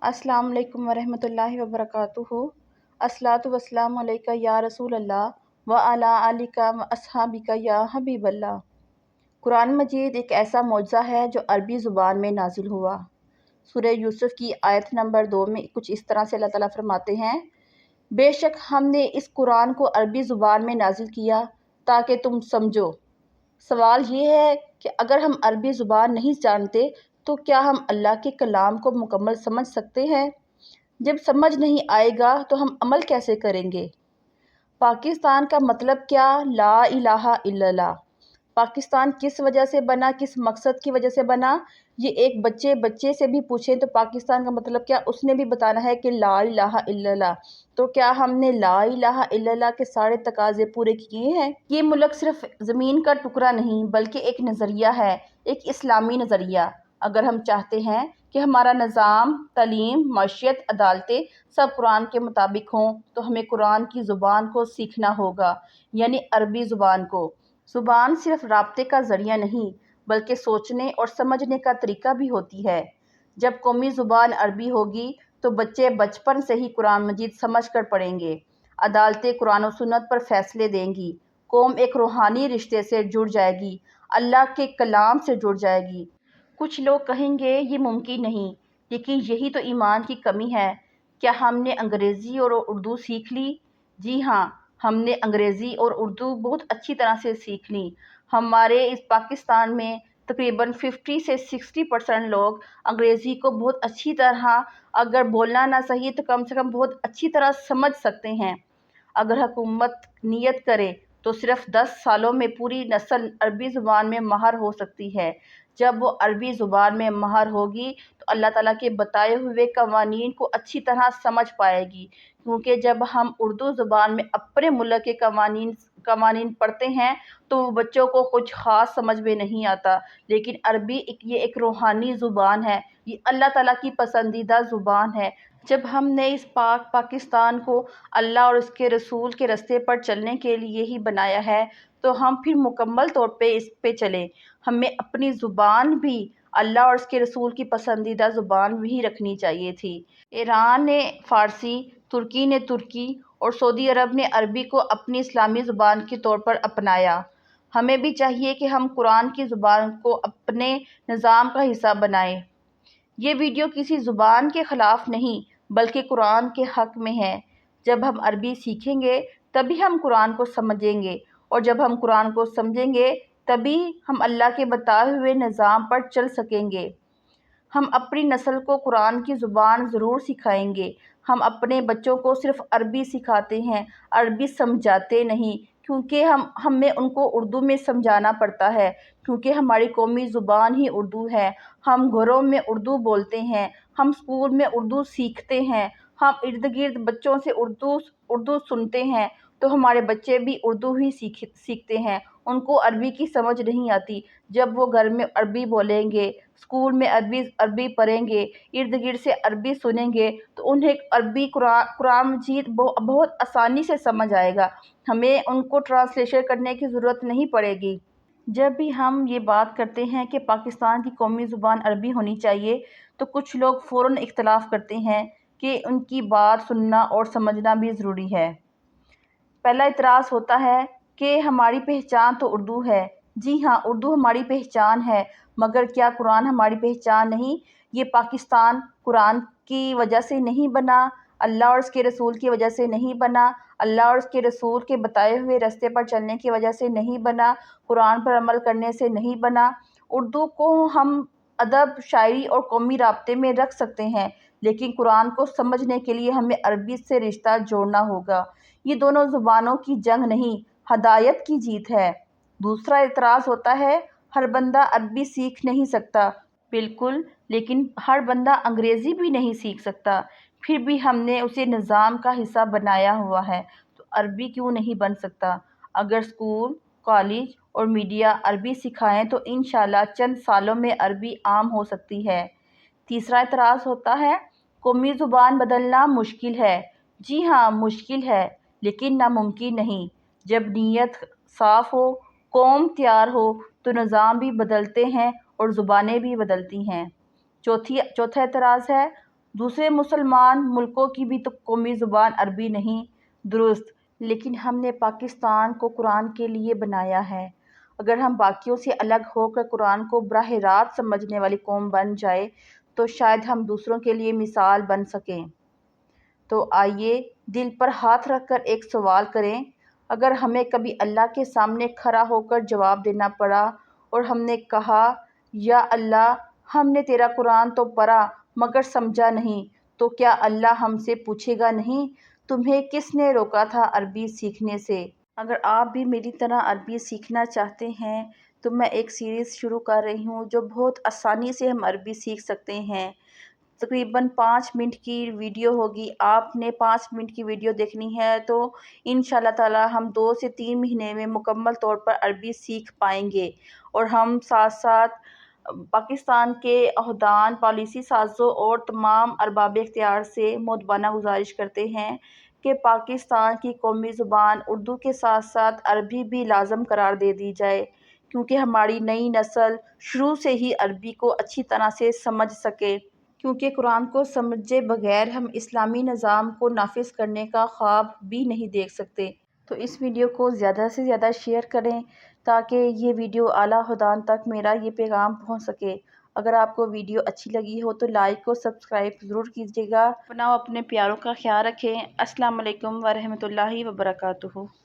अस्सलाम वालेकुम वरहमतुल्लाहि वबरकातुहू। अस्सलातु वस्सलामु अलैका या रसूल अल्लाह व अला आलिका व अस्हाबिका या हबीब अल्लाह। कुरान मजीद एक ऐसा मौजज़ा है जो अरबी ज़ुबान में नाजिल हुआ। सूरह यूसुफ की आयत नंबर 2 में कुछ इस तरह से अल्लाह ताला फरमाते हैं, बेशक हमने इस कुरान को अरबी ज़ुबान में नाजिल किया ताकि तुम समझो। सवाल ये है कि अगर हम अरबी ज़ुबान नहीं जानते तो क्या हम अल्लाह के कलाम को मुकम्मल समझ सकते हैं? जब समझ नहीं आएगा तो हम अमल कैसे करेंगे? पाकिस्तान का मतलब क्या? ला इलाहा इल्लल्लाह। पाकिस्तान किस वजह से बना, किस मकसद की वजह से बना? ये एक बच्चे से भी पूछें तो पाकिस्तान का मतलब क्या, उसने भी बताना है कि ला इलाहा इल्लल्लाह। तो क्या हमने ला इलाहा इल्लल्लाह के सारे तकाजे पूरे किए हैं? ये मुल्क सिर्फ ज़मीन का टुकड़ा नहीं बल्कि एक नज़रिया है, एक इस्लामी नज़रिया। अगर हम चाहते हैं कि हमारा निज़ाम, तालीम, मईशत, अदालतें सब कुरान के मुताबिक हों तो हमें कुरान की ज़ुबान को सीखना होगा, यानी अरबी ज़ुबान को। ज़ुबान सिर्फ राब्ते का ज़रिया नहीं बल्कि सोचने और समझने का तरीका भी होती है। जब कौमी ज़ुबान अरबी होगी तो बच्चे बचपन से ही कुरान मजीद समझ कर पढ़ेंगे। अदालतें कुरान और सुन्नत पर फैसले देंगी। कौम एक रूहानी रिश्ते से जुड़ जाएगी, अल्लाह के कलाम से जुड़ जाएगी। कुछ लोग कहेंगे ये मुमकिन नहीं, लेकिन यही तो ईमान की कमी है। क्या हमने अंग्रेज़ी और उर्दू सीख ली? जी हाँ, हमने अंग्रेज़ी और उर्दू बहुत अच्छी तरह से सीख ली। हमारे इस पाकिस्तान में तकरीबन 50 से 60% लोग अंग्रेज़ी को बहुत अच्छी तरह, अगर बोलना ना सही तो कम से कम बहुत अच्छी तरह समझ सकते हैं। अगर हुकूमत नियत करे तो सिर्फ 10 सालों में पूरी नस्ल अरबी ज़ुबान में माहिर हो सकती है। जब वो अरबी ज़ुबान में माहिर होगी तो अल्लाह ताला के बताए हुए कवानीन को अच्छी तरह समझ पाएगी, क्योंकि जब हम उर्दू ज़ुबान में अपने मुल्क के कवानीन पढ़ते हैं तो बच्चों को कुछ ख़ास समझ में नहीं आता। लेकिन अरबी ये एक रूहानी ज़ुबान है, ये अल्लाह ताला की पसंदीदा ज़ुबान है। जब हमने इस पाकिस्तान को अल्लाह और उसके रसूल के रास्ते पर चलने के लिए ही बनाया है तो हम फिर मुकम्मल तौर पे इस पे चलें। हमें अपनी ज़ुबान भी अल्लाह और उसके रसूल की पसंदीदा ज़ुबान भी रखनी चाहिए थी। ईरान ने फ़ारसी, तुर्की ने तुर्की और सऊदी अरब ने अरबी को अपनी इस्लामी ज़ुबान के तौर पर अपनाया। हमें भी चाहिए कि हम कुरान की ज़ुबान को अपने निज़ाम का हिस्सा बनाएं। ये वीडियो किसी ज़ुबान के ख़िलाफ़ नहीं बल्कि कुरान के हक़ में है। जब हम अरबी सीखेंगे तभी हम कुरान को समझेंगे, और जब हम कुरान को समझेंगे तभी हम अल्लाह के बताए हुए निज़ाम पर चल सकेंगे। हम अपनी नस्ल को कुरान की ज़ुबान ज़रूर सिखाएंगे। हम अपने बच्चों को सिर्फ़ अरबी सिखाते हैं, अरबी समझाते नहीं, क्योंकि हमें उनको उर्दू में समझाना पड़ता है, क्योंकि हमारी कौमी ज़ुबान ही उर्दू है। हम घरों में उर्दू बोलते हैं, हम स्कूल में उर्दू सीखते हैं, हम इर्द-गिर्द बच्चों से उर्दू सुनते हैं, तो हमारे बच्चे भी उर्दू ही सीखते हैं। उनको अरबी की समझ नहीं आती। जब वो घर में अरबी बोलेंगे, स्कूल में अरबी पढ़ेंगे, इर्द-गिर्द से अरबी सुनेंगे तो उन्हें अरबी कुरान मजीद बहुत आसानी से समझ आएगा। हमें उनको ट्रांसलेशन करने की ज़रूरत नहीं पड़ेगी। जब भी हम ये बात करते हैं कि पाकिस्तान की कौमी ज़ुबान अरबी होनी चाहिए तो कुछ लोग फ़ौरन इख्तिलाफ़ करते हैं कि उनकी बात सुनना और समझना भी ज़रूरी है। पहला इतराज़ होता है कि हमारी पहचान तो उर्दू है। जी हाँ, उर्दू हमारी पहचान है, मगर क्या कुरान हमारी पहचान नहीं? ये पाकिस्तान कुरान की वजह से नहीं बना, अल्लाह और उसके रसूल की वजह से नहीं बना, अल्लाह और उसके रसूल के बताए हुए रास्ते पर चलने की वजह से नहीं बना, कुरान पर अमल करने से नहीं बना। उर्दू को हम अदब, शायरी और कौमी राब्ते में रख सकते हैं, लेकिन कुरान को समझने के लिए हमें अरबी से रिश्ता जोड़ना होगा। ये दोनों ज़ुबानों की जंग नहीं, हदायत की जीत है। दूसरा एतराज़ होता है, हर बंदा अरबी सीख नहीं सकता। बिल्कुल, लेकिन हर बंदा अंग्रेज़ी भी नहीं सीख सकता। फिर भी हमने उसे निज़ाम का हिस्सा बनाया हुआ है, तो अरबी क्यों नहीं बन सकता? अगर स्कूल, कॉलेज और मीडिया अरबी सिखाएं तो इंशाअल्लाह चंद सालों में अरबी आम हो सकती है। तीसरा एतराज़ होता है, कौमी ज़ुबान बदलना मुश्किल है। जी हाँ, मुश्किल है, लेकिन नामुमकिन नहीं। जब नीयत साफ़ हो, कौम तैयार हो, तो निज़ाम भी बदलते हैं और ज़ुबानें भी बदलती हैं। चौथा एतराज़ है, دوسرے مسلمان ملکوں کی بھی تو قومی زبان عربی نہیں، درست، لیکن ہم نے پاکستان کو قرآن کے لیے بنایا ہے۔ اگر ہم باقیوں سے الگ ہو کر قرآن کو براہ راست سمجھنے والی قوم بن جائے تو شاید ہم دوسروں کے لیے مثال بن سکیں۔ تو آئیے دل پر ہاتھ رکھ کر ایک سوال کریں، اگر ہمیں کبھی اللہ کے سامنے کھڑا ہو کر جواب دینا پڑا اور ہم نے کہا یا اللہ ہم نے تیرا قرآن تو پڑھا مگر سمجھا نہیں، تو کیا اللہ ہم سے پوچھے گا نہیں تمہیں کس نے روکا تھا عربی سیکھنے سے؟ اگر آپ بھی میری طرح عربی سیکھنا چاہتے ہیں تو میں ایک سیریز شروع کر رہی ہوں جو بہت آسانی سے ہم عربی سیکھ سکتے ہیں۔ تقریباً 5 منٹ کی ویڈیو ہوگی، آپ نے 5 منٹ کی ویڈیو دیکھنی ہے تو انشاءاللہ تعالی ہم 2 سے 3 مہینے میں مکمل طور پر عربی سیکھ پائیں گے۔ اور ہم ساتھ ساتھ پاکستان کے عہدیداران، پالیسی سازوں اور تمام ارباب اختیار سے مؤدبانہ گزارش کرتے ہیں کہ پاکستان کی قومی زبان اردو کے ساتھ ساتھ عربی بھی لازم قرار دے دی جائے، کیونکہ ہماری نئی نسل شروع سے ہی عربی کو اچھی طرح سے سمجھ سکے، کیونکہ قرآن کو سمجھے بغیر ہم اسلامی نظام کو نافذ کرنے کا خواب بھی نہیں دیکھ سکتے۔ تو اس ویڈیو کو زیادہ سے زیادہ شیئر کریں تاکہ یہ ویڈیو اعلیٰ عہدیداران تک میرا یہ پیغام پہنچ سکے۔ اگر آپ کو ویڈیو اچھی لگی ہو تو لائک اور سبسکرائب ضرور کیجیے گا۔ اپنا اور اپنے پیاروں کا خیال رکھیں۔ السلام علیکم ورحمۃ اللہ وبرکاتہ۔